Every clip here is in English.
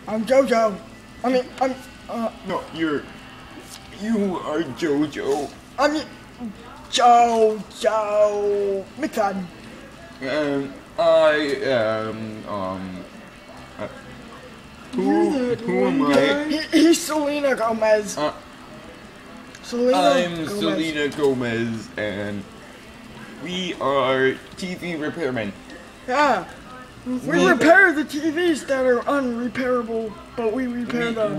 I'm JoJo. No, you are JoJo. I'm JoJo McFadden. And I am, who am I? He's Selena Gomez. I'm Selena Gomez, and we are TV repairmen. Yeah. We repair the TVs that are unrepairable, but we repair them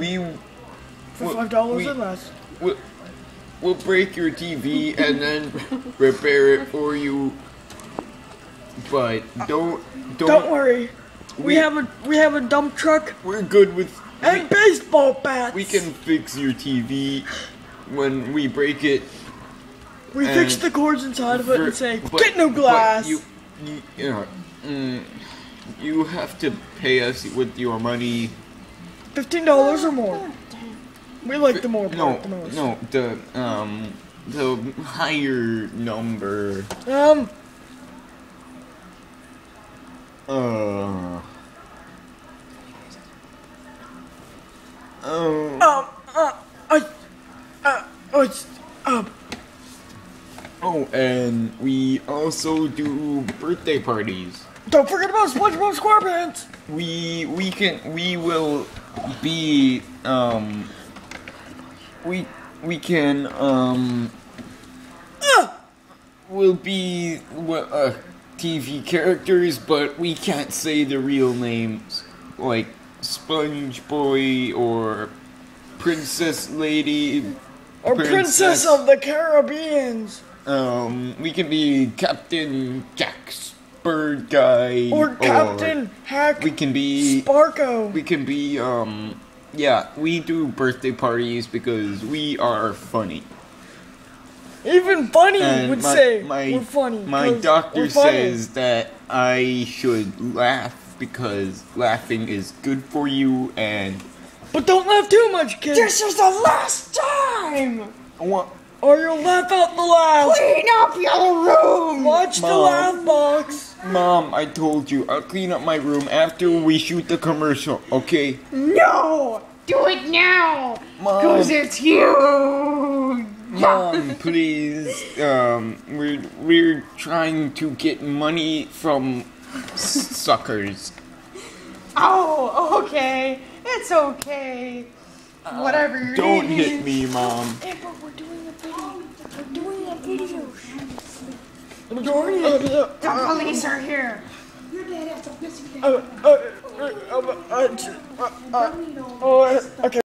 for $5 or less. We'll break your TV and then repair it for you. But don't worry. We have a dump truck. We're good with baseball bats. We can fix your TV when we break it. We fix the cords inside of it and say, get new glass. You have to pay us with your money. $15 or more. We like the more part the most. No, the higher number. Oh, and we also do birthday parties. Don't forget about SpongeBob SquarePants. We will be we'll be TV characters, but we can't say the real names like Sponge Boy or Princess Lady or Princess of the Caribbean. We can be Captain Jack's Bird Guy or Captain Hack. We can be Sparko. We can be yeah, we do birthday parties because we are funny. Even Funny would say we're funny. My doctor says that I should laugh because laughing is good for you But don't laugh too much, kid. This is the last time! Or you'll laugh out the laugh. Clean up your room! Watch the laugh box. Mom, I told you, I'll clean up my room after we shoot the commercial, okay? No! Do it now! Because it's you! Mom, please. We're trying to get money from suckers. Oh, okay. It's okay. Whatever you Don't need. hit me, Mom. Hey, but we're doing a video. The police are here. Your dad has a busy day. Okay.